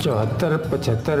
74-75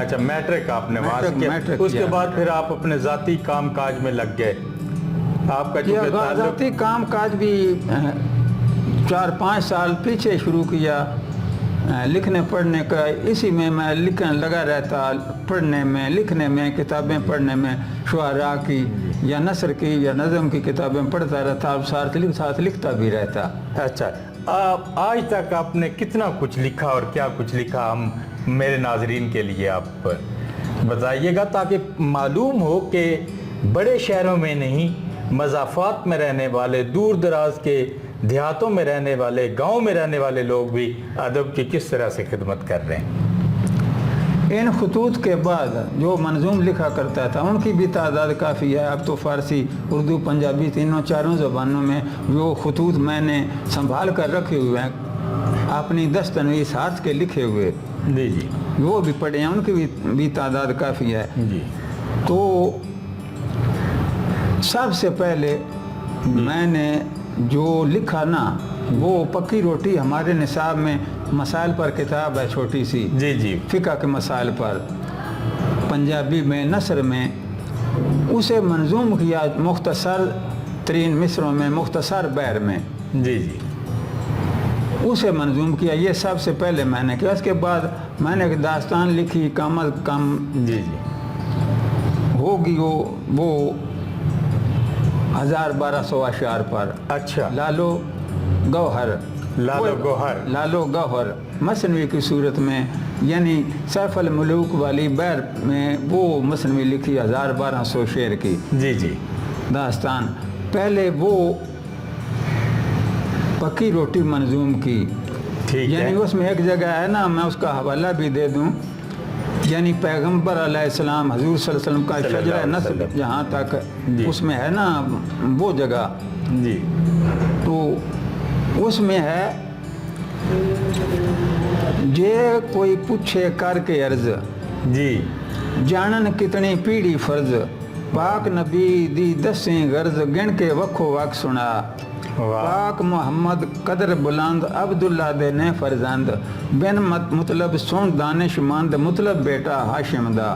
اچھا میٹرک آپ نے وہاں سے میٹرک- کیا، میٹرک اس کے کیا۔ بعد پھر آپ اپنے ذاتی کام کاج میں لگ گئے، آپ کا یہ چونکہ تعلق ذاتی کام کاج بھی 4-5 سال پیچھے شروع کیا لکھنے پڑھنے کا، اسی میں لکھنے لگا رہتا، پڑھنے میں لکھنے میں کتابیں پڑھنے میں، شعراء کی یا نثر کی یا نظم کی کتابیں پڑھتا رہتا، اور ساتھ لکھتا بھی رہتا۔ اچھا آج تک آپ نے کتنا کچھ لکھا اور کیا کچھ لکھا، ہم میرے ناظرین کے لیے آپ بتائیے گا تاکہ معلوم ہو کہ بڑے شہروں میں نہیں، مضافات میں رہنے والے، دور دراز کے دیہاتوں میں رہنے والے، گاؤں میں رہنے والے لوگ بھی ادب کی کس طرح سے خدمت کر رہے ہیں۔ ان خطوط کے بعد جو منظوم لکھا کرتا تھا ان کی بھی تعداد کافی ہے، اب تو فارسی، اردو، پنجابی تینوں چاروں زبانوں میں جو خطوط میں نے سنبھال کر رکھے ہوئے ہیں اپنی دستنویس ہاتھ کے لکھے ہوئے، جی جی وہ بھی پڑھے ہیں، ان کی بھی تعداد کافی ہے۔ جی تو سب سے پہلے میں نے جو لکھا نا وہ پکی روٹی ہمارے نصاب میں مسائل پر کتاب ہے چھوٹی سی، جی جی فقہ کے مسائل پر، پنجابی میں نثر میں، اسے منظوم کیا مختصر ترین مصروں میں، مختصر بیر میں، جی جی اسے منظوم کیا، یہ سب سے پہلے میں نے کیا۔ اس کے بعد میں نے ایک داستان لکھی کم از کم جی جی ہوگی وہ 1200 اشعار پر، اچھا لالو گوہر، لالو گوہر، لالو گوہر مثنوی کی صورت میں، یعنی سیف الملوک والی بیر میں وہ مثنوی لکھی 1200 شعر کی جی جی داستان۔ پہلے وہ پکی روٹی منظوم کی، ٹھیک ہے، یعنی اس میں ایک جگہ ہے نا، میں اس کا حوالہ بھی دے دوں، یعنی پیغمبر علیہ السلام حضور صلی اللہ علیہ وسلم کا صلی اللہ شجرہ علیہ نسل وسلم، جہاں تک جی، اس میں ہے نا وہ جگہ، جی تو اس میں ہے جے کوئی پوچھے کر کے عرض، جی جانن کتنی پیڑی فرض، پاک نبی دی دسیں غرض، گن کے وکھو وق سنا، واہ، پاک محمد قدر بلند، عبداللہ دے نے فرزند، بن مطلب سن دانش مند، مطلب بیٹا ہاشم دا،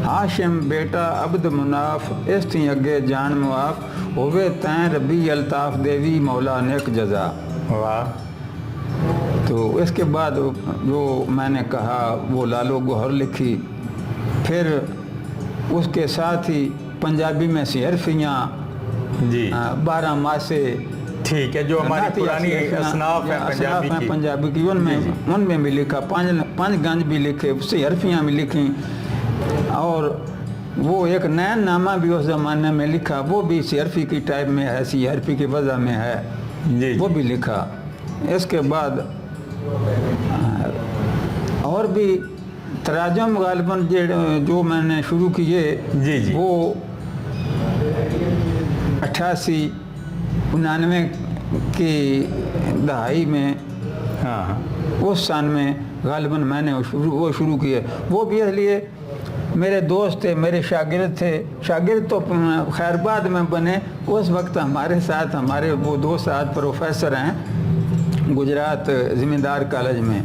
ہاشم بیٹا عبد مناف، اس تھی اگے جان معاف، ہوئے تین ربی الطاف، دیوی مولا نیک جزا۔ واہ، تو اس کے بعد جو میں نے کہا وہ لالو گوہر لکھی، پھر اس کے ساتھ ہی پنجابی میں سیرفیاں، جی 12 ماسے، ٹھیک ہے، جو ہماری پرانی اصناف ہیں پنجابی کی، ان میں بھی لکھا، 5 گنج بھی لکھے، اس سے حرفیاں بھی لکھیں، اور وہ ایک نین نامہ بھی اس زمانے میں لکھا، وہ بھی سی حرفی کی ٹائپ میں ہے، سی حرفی کی وضع میں ہے، جی وہ بھی لکھا۔ اس کے بعد اور بھی تراجم غالباً جو میں نے شروع کیے، جی جی وہ 88-99 کی دہائی میں، ہاں ہاں اس سن میں غالباً میں نے وہ شروع کیے، وہ بھی اس لیے میرے دوست تھے، میرے شاگرد تھے، شاگرد تو خیرباد میں بنے، اس وقت ہمارے ساتھ ہمارے وہ 2 ساتھ پروفیسر ہیں گجرات زمیندار کالج میں،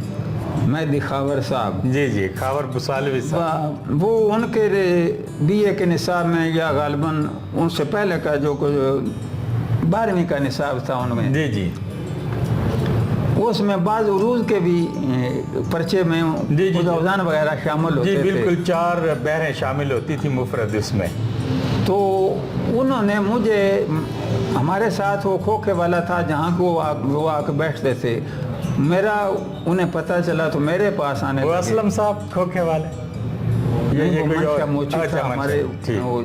مہدی خاور صاحب، جی جی خاور بسالوی صاحب، وہ ان کے بی اے کے نصاب میں، یا غالباً ان سے پہلے کا جو 12ویں کا نصاب تھا ان میں، جی جی اس میں بعض عروض کے بھی پرچے میں جی جی اوزان وغیرہ شامل ہوتے جی تھے، بالکل 4 بحریں شامل ہوتی تھی مفرد اس میں۔ تو انہوں نے مجھے، ہمارے ساتھ وہ کھوکھے والا تھا جہاں کو وہ آ کے بیٹھتے تھے، میرا انہیں پتہ چلا تو میرے پاس آنے وہ لگے۔ اسلم صاحب کھوکھے والے، نہیں، وہ کوئی اور؟ منشا موچی اچھا، تھا، ہمارے ٹھیک، وہ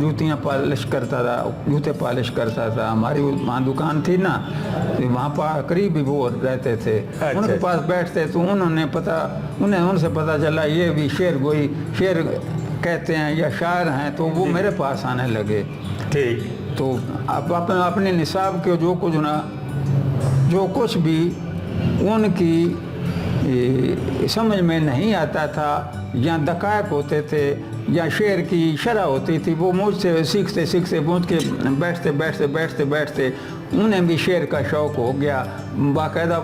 جوتیاں پالش کرتا تھا، جوتے پالش کرتا تھا، ہماری وہاں دکان تھی نا، تو وہاں پر قریب ہی وہ رہتے تھے، ان کے پاس بیٹھتے، تو ان سے پتہ چلا یہ بھی شعر کہتے ہیں یا شاعر ہیں، تو وہ میرے پاس آنے لگے۔ ٹھیک، تو اپنے نصاب کے جو کچھ بھی ان کی سمجھ میں نہیں آتا تھا، یا دقائق ہوتے تھے، یا شعر کی شرح ہوتی تھی، وہ مجھ سے سیکھتے مجھ کے بیٹھتے انہیں بھی شعر کا شوق ہو گیا، باقاعدہ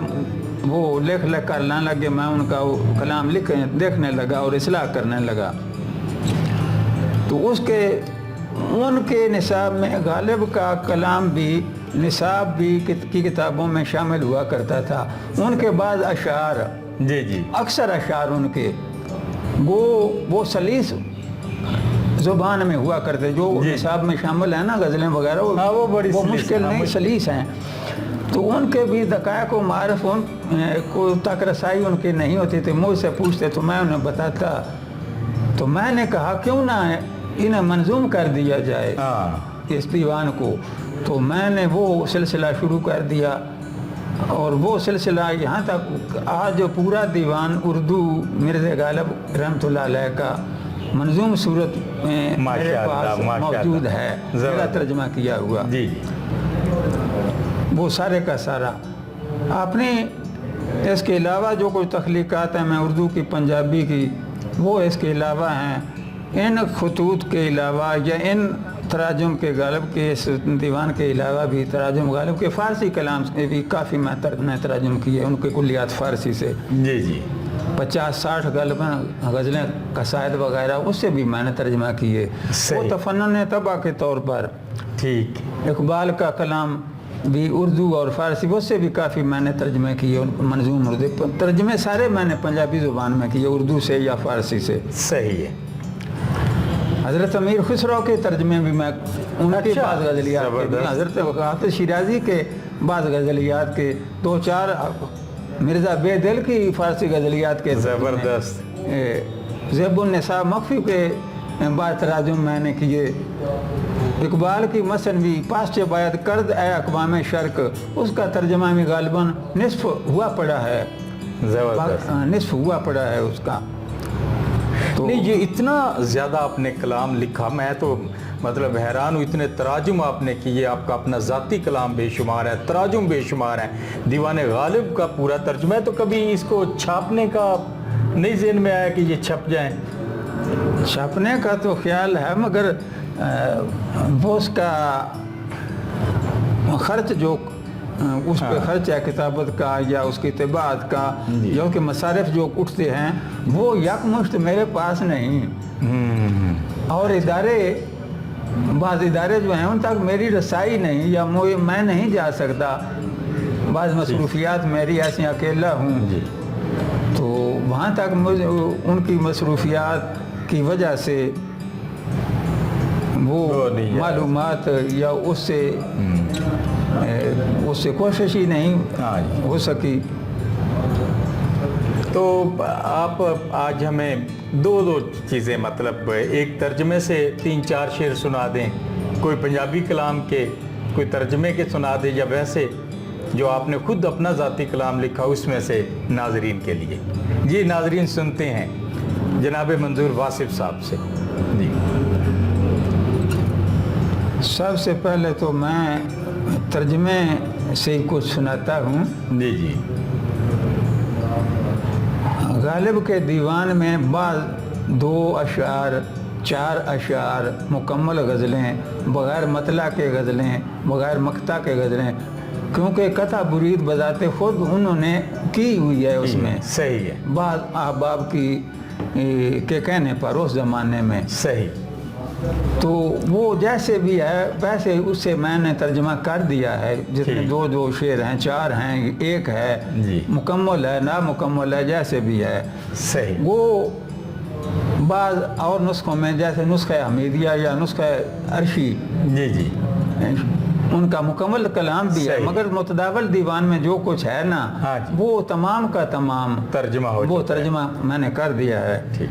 وہ لکھ لکھ کر لانے لگے، میں ان کا وہ کلام دیکھنے لگا اور اصلاح کرنے لگا۔ تو ان کے نصاب میں غالب کا کلام بھی نصاب بھی کی کتابوں میں شامل ہوا کرتا تھا۔ ان کے بعض اشعار، جی جی، اکثر اشعار ان کے وہ سلیس زبان میں ہوا کرتے، جو نصاب میں شامل ہیں نا غزلیں وغیرہ، وہ بڑی مشکل نہیں، سلیس ہیں۔ تو ان کے بھی دقائق و معارف کو تک رسائی ان کی نہیں ہوتی تھی، مجھ سے پوچھتے تو میں انہیں بتاتا۔ تو میں نے کہا کیوں نہ انہیں منظوم کر دیا جائے اس دیوان کو۔ تو میں نے وہ سلسلہ شروع کر دیا، اور وہ سلسلہ یہاں تک آج پورا دیوان اردو مرزا غالب رحمۃ اللہ علیہ کا منظوم صورت میں میرے پاس موجود ہے، میرا ترجمہ کیا ہوا۔ جی، وہ سارے کا سارا اپنی، اس کے علاوہ جو کوئی تخلیقات ہیں میں اردو کی، پنجابی کی، وہ اس کے علاوہ ہیں۔ ان خطوط کے علاوہ یا ان تراجم کے غالب کے اس دیوان کے علاوہ بھی تراجم غالب کے فارسی کلام سے بھی کافی میں تراجم کیے، ان کے کلیات فارسی سے۔ جی جی، 50-60 غزلیں قصائد وغیرہ اس سے بھی میں نے ترجمہ کیے۔ وہ تفنن طبع کے طور پر ٹھیک، اقبال کا کلام بھی اردو اور فارسی، اس سے بھی کافی میں نے ترجمے کیے، منظوم اردو ترجمے سارے میں نے پنجابی زبان میں کیے، اردو سے یا فارسی سے۔ صحیح ہے۔ حضرت امیر خسرو کے ترجمے بھی میں ان کے بعض غزلیات کے، حضرت حافظ شیرازی کے بعض غزلیات کے، 2-4 مرزا بے دل کی فارسی غزلیات کے، زبردست، زیب النساء مخفی کے بعض تراجم میں نے کیے۔ اقبال کی مثنوی پاسچ باید کرد اے اقوام شرق، اس کا ترجمہ بھی غالباً نصف ہوا پڑا ہے، نصف ہوا پڑا ہے اس کا۔ نہیں، یہ اتنا زیادہ آپ نے کلام لکھا، میں تو مطلب حیران ہوں، اتنے تراجم آپ نے کیے، آپ کا اپنا ذاتی کلام بے شمار ہے، تراجم بے شمار ہیں، دیوان غالب کا پورا ترجمہ ہے، تو کبھی اس کو چھاپنے کا نہیں ذہن میں آیا کہ یہ چھپ جائیں؟ چھاپنے کا تو خیال ہے، مگر وہ اس کا خرچ جو اس پہ خرچ ہے کتابت کا یا اس کی طباعت کا یا اس کے مصارف جو اٹھتے ہیں، وہ یکمشت میرے پاس نہیں، اور بعض ادارے جو ہیں ان تک میری رسائی نہیں، یا میں نہیں جا سکتا، بعض مصروفیات میری ایسی اکیلا ہوں، تو وہاں تک مجھے ان کی مصروفیات کی وجہ سے وہ معلومات یا اس سے کوشش ہی نہیں ہو سکی۔ تو آپ آج ہمیں دو چیزیں، مطلب ایک ترجمے سے 3-4 شعر سنا دیں، کوئی پنجابی کلام کے، کوئی ترجمے کے سنا دیں، یا ویسے جو آپ نے خود اپنا ذاتی کلام لکھا اس میں سے ناظرین کے لیے۔ جی ناظرین سنتے ہیں جناب منظور واصف صاحب سے۔ جی، سب سے پہلے تو میں ترجمے سے کچھ سناتا ہوں۔ جی جی، غالب کے دیوان میں بعض 2 اشعار 4 اشعار مکمل غزلیں، بغیر مطلع کے غزلیں، بغیر مقطع کے غزلیں، کیونکہ قطع برید بذات خود انہوں نے کی ہوئی ہے اس میں، صحیح ہے، بعض احباب کے کہنے پر اس زمانے میں، صحیح، تو وہ جیسے بھی ہے ویسے اس سے میں نے ترجمہ کر دیا ہے، جتنے 2 شعر ہیں، 4 ہیں، 1 ہے، مکمل ہے، نامکمل ہے، جیسے بھی ہے، صحیح۔ وہ بعض اور نسخوں میں جیسے نسخہ حمیدیہ یا نسخہ عرشی، جی جی، ان کا مکمل کلام بھی ہے، مگر متداول دیوان میں جو کچھ ہے نا، وہ تمام کا تمام ترجمہ ہو، وہ ترجمہ میں نے کر دیا ہے۔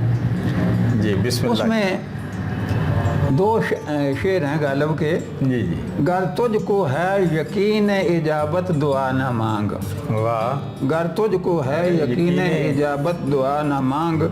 جی، بسم اللہ۔ اس میں 2 شعر ہیں غالب کے۔ جی جی، گر تجھ کو ہے یقین اجابت دعا نہ مانگ، واہ، گر تجھ کو ہے یقین اجابت دعا نہ مانگ،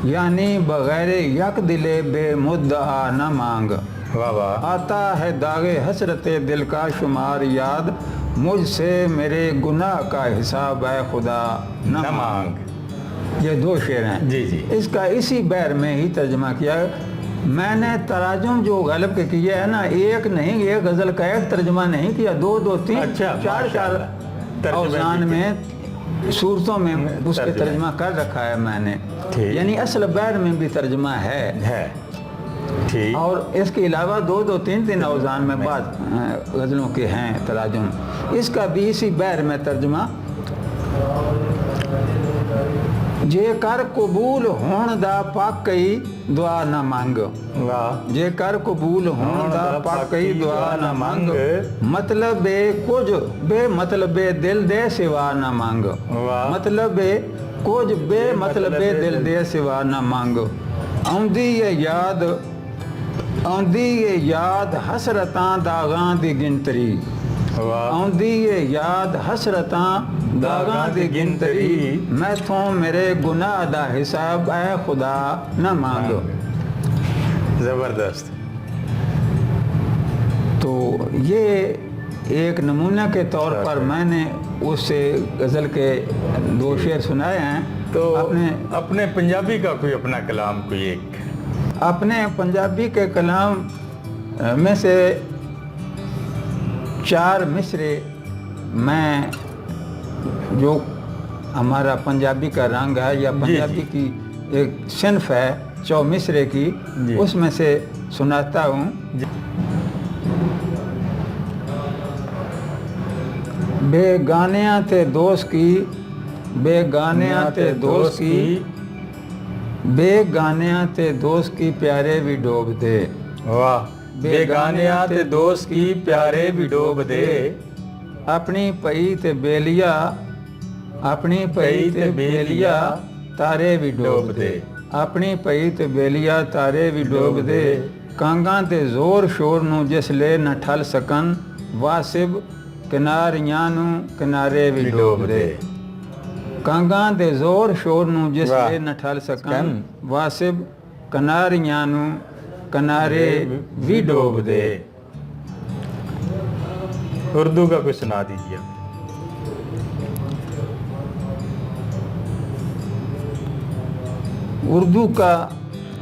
یعنی بغیر یک دل بے مدعا نہ مانگ، واہ واہ، آتا ہے داغ حسرت دل کا شمار یاد، مجھ سے میرے گناہ کا حساب ہے خدا نہ مانگ۔ یہ 2 شعر ہیں۔ جی جی، اس کا اسی بیر میں ہی ترجمہ کیا ہے۔ میں نے تراجم جو غالب کے کیے ہے نا، ایک نہیں، ایک غزل کا ایک ترجمہ نہیں کیا، 2 3 4 اوزان میں صورتوں میں اس کے ترجمہ۔ ترجمہ کر رکھا ہے میں نے، ٹھیک۔ یعنی اصل بیر میں بھی ترجمہ ہے، ٹھیک، اور اس کے علاوہ دو تین اوزان میں بعض غزلوں کے ہیں تراجم، اس کا بھی اسی بیر میں ترجمہ: جے کر قبول ہون دا پاکی دعا نہ مانگ، واہ، جے کر قبول ہون دا پاکی دعا نہ مانگ، مطلب کچھ بے مطلب دل دے سوا نہ مانگ، واہ، مطلب کچھ بے مطلب دل دے سوا نہ مانگ، آندی یاد حسرتاں داغاں دی گنتری، واہ، آندی یاد حسرتاں داغاں دی گنتری، میں تھوں میرے گناہ دا حساب اے خدا نہ مانگ۔ زبردست۔ تو یہ ایک نمونہ کے طور پر میں نے اس سے غزل کے 2 شعر سنائے ہیں۔ تو اپنے پنجابی کا کوئی اپنا کلام کوئی ایک؟ اپنے پنجابی کے کلام میں سے 4 مصرے میں، جو ہمارا پنجابی کا رنگ ہے یا پنجابی کی ایک صنف ہے 4 مصرے کی، اس میں سے سناتا ہوں۔ بے گانیاں تے دوست کی، بے گانیاں تے دوست کی، بے گانیاں تے دوست کی پیارے بھی ڈوب دے، واہ، بے گانیاں تے دوست کی پیارے بھی ڈوب دے، اپنی پئی تے بیلیا، اپنی پئی تے بیلیا تارے بھی ڈوب دے، اپنی پئی تے بیلیا تارے بھی ڈوب دے، کانگاں تے زور شور نو جس لے نہ ٹھل سکن، واسب کناریاں نو کنارے بھی ڈوب دے، کانگاں دے زور شور نو جس لے نہ ٹھل سکن، واسب کناریاں نو کنارے بھی ڈوب دے۔ اردو کا کوئی سنا دیجیے۔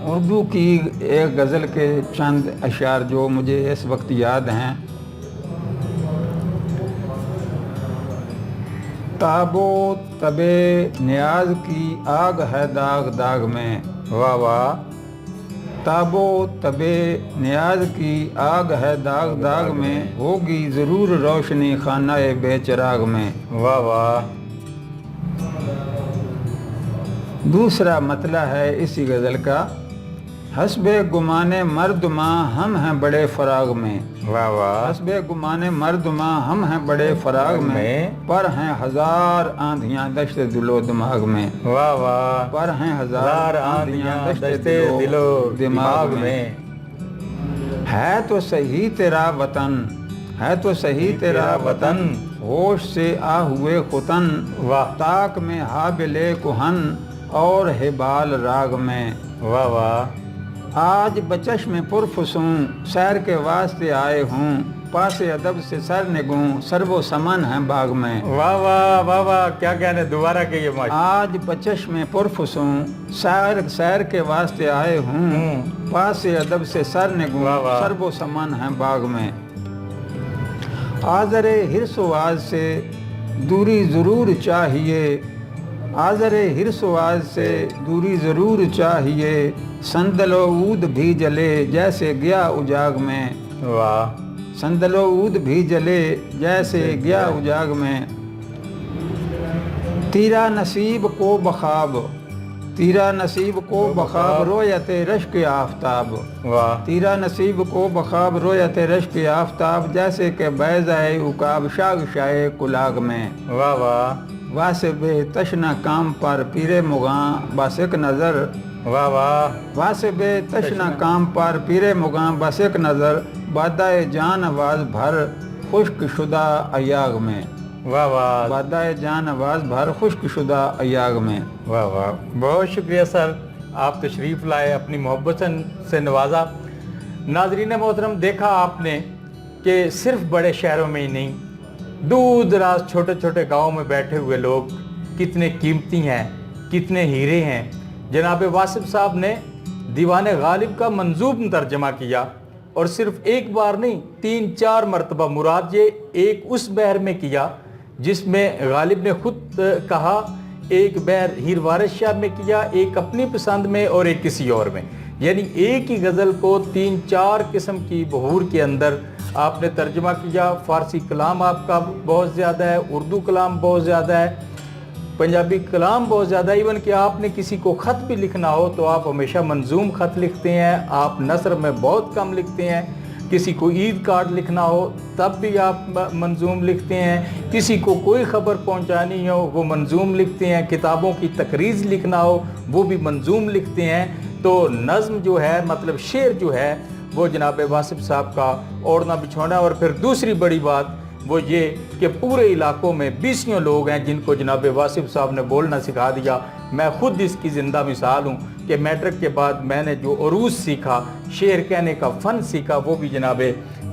اردو کی ایک غزل کے چند اشعار جو مجھے اس وقت یاد ہیں: تابو تبے نیاز کی آگ ہے داغ داغ میں، واہ واہ، تابو تبے نیاز کی آگ ہے داغ داغ میں، ہوگی ضرور روشنی خانہ بے چراغ میں۔ واہ واہ۔ دوسرا مطلع ہے اسی غزل کا: حسب گمان مرد ماں ہم ہیں بڑے فراغ میں، واہ واہ، حسب گمان مرد ماں ہم ہیں بڑے فراغ میں، پر ہیں ہزار آندھیاں دشت دل و دماغ میں، واہ واہ، پر ہیں ہزار آندھیاں دشت دل و دماغ میں۔ ہے تو صحیح تیرا وطن، ہے تو صحیح تیرا وطن، ہوش سے آ ہوئے ختن، واہ، تاک میں حابل کہن اور ہبال راگ میں۔ واہ واہ، آج بچشم پرفسوں سیر کے واسطے آئے ہوں، پاس ادب سے سر نگوں سرو و سمن ہیں باغ میں۔ واہ واہ واہ واہ، کیا کہنے، دوبارہ کہیے ماشاء آج بچشم پرفسوں سیر کے واسطے آئے ہوں، پاس ادب سے سر نگوں واہ واہ، سرو و سمن ہیں باغ میں۔ آذر حرص و آز سے دوری ضرور چاہیے، آذر حرص و آز سے دوری ضرور چاہیے، سندل و عود بھی جلے جیسے گیا اجاگ میں۔ واہ، سندل و عود بھی جلے جیسے گیا اجاگ میں۔ تیرا نصیب کو بخواب، تیرا نصیب کو بخواب رویت رشک آفتاب، واہ، تیرا نصیب کو بخواب رویت رشک آفتاب، جیسے کہ بیضۂ عقاب شاگ شائے کلاگ میں۔ واہ واہ، واسب تشنہ کام پر پیر مغاں باسک نظر، واہ واہ، واسب تشنہ کام پر پیر مغاں باسک نظر، بادائے جان آواز بھر خشک شدہ ایاغ میں، واہ واہ، بادائے جان آواز بھر خشک شدہ ایاغ میں۔ واہ واہ، بہت شکریہ سر، آپ تشریف لائے، اپنی محبت سے نوازا۔ ناظرین محترم، دیکھا آپ نے کہ صرف بڑے شہروں میں ہی نہیں، دور دراز چھوٹے چھوٹے گاؤں میں بیٹھے ہوئے لوگ کتنے قیمتی ہیں، کتنے ہیرے ہیں۔ جناب واصف صاحب نے دیوان غالب کا منظوم ترجمہ کیا، اور صرف ایک بار نہیں 3-4 مرتبہ، مراد یہ ایک اس بحر میں کیا جس میں غالب نے خود کہا ایک بیر ہیر وارث شاہ میں کیا، ایک اپنی پسند میں اور ایک کسی اور میں، یعنی ایک ہی غزل کو 3-4 قسم کی بحور کے اندر آپ نے ترجمہ کیا۔ فارسی کلام آپ کا بہت زیادہ ہے، اردو کلام بہت زیادہ ہے، پنجابی کلام بہت زیادہ ہے، ایون کہ آپ نے کسی کو خط بھی لکھنا ہو تو آپ ہمیشہ منظوم خط لکھتے ہیں، آپ نثر میں بہت کم لکھتے ہیں، کسی کو عید کارڈ لکھنا ہو تب بھی آپ منظوم لکھتے ہیں، کسی کو کوئی خبر پہنچانی ہو وہ منظوم لکھتے ہیں، کتابوں کی تقریض لکھنا ہو وہ بھی منظوم لکھتے ہیں۔ تو نظم جو ہے، مطلب شعر جو ہے، وہ جناب واصف صاحب کا اوڑھنا بچھونا۔ اور پھر دوسری بڑی بات وہ یہ کہ پورے علاقوں میں 20 لوگ ہیں جن کو جناب واصف صاحب نے بولنا سکھا دیا۔ میں خود اس کی زندہ مثال ہوں کہ میٹرک کے بعد میں نے جو عروض سیکھا، شعر کہنے کا فن سیکھا، وہ بھی جناب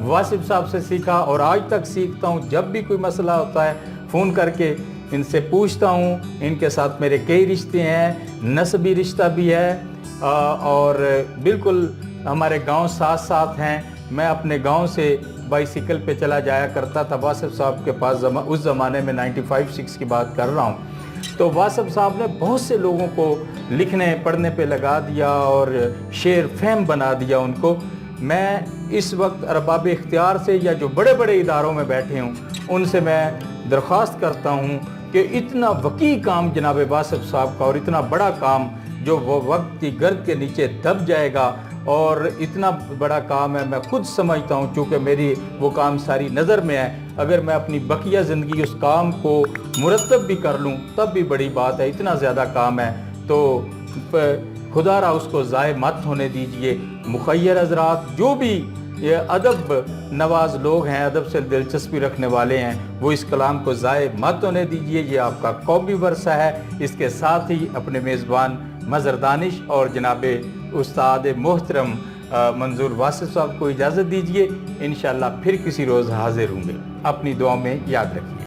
واصف صاحب سے سیکھا، اور آج تک سیکھتا ہوں۔ جب بھی کوئی مسئلہ ہوتا ہے فون کر کے ان سے پوچھتا ہوں۔ ان کے ساتھ میرے کئی رشتے ہیں، نسبی رشتہ بھی ہے، اور بالکل ہمارے گاؤں ساتھ ساتھ ہیں۔ میں اپنے گاؤں سے بائیسیکل پہ چلا جایا کرتا تھا واصف صاحب کے پاس، اس زمانے میں 95-6 کی بات کر رہا ہوں۔ تو واصف صاحب نے بہت سے لوگوں کو لکھنے پڑھنے پہ لگا دیا اور شعر فہم بنا دیا ان کو۔ میں اس وقت ارباب اختیار سے یا جو بڑے بڑے اداروں میں بیٹھے ہوں ان سے میں درخواست کرتا ہوں کہ اتنا وسیع کام جناب واصف صاحب کا، اور اتنا بڑا کام جو وہ وقت کی گرد کے نیچے دب جائے گا، اور اتنا بڑا کام ہے، میں خود سمجھتا ہوں چونکہ میری وہ کام ساری نظر میں ہے، اگر میں اپنی بقیہ زندگی اس کام کو مرتب بھی کر لوں تب بھی بڑی بات ہے، اتنا زیادہ کام ہے۔ تو خدا را اس کو ضائع مت ہونے دیجئے۔ مخیر حضرات جو بھی یہ ادب نواز لوگ ہیں، ادب سے دلچسپی رکھنے والے ہیں، وہ اس کلام کو ضائع مت ہونے دیجئے۔ یہ آپ کا قومی ورثہ ہے۔ اس کے ساتھ ہی اپنے میزبان مظہر دانش اور جناب استاد محترم منظور واصف صاحب کو اجازت دیجئے۔ انشاءاللہ پھر کسی روز حاضر ہوں گے۔ اپنی دعاؤں میں یاد رکھیے۔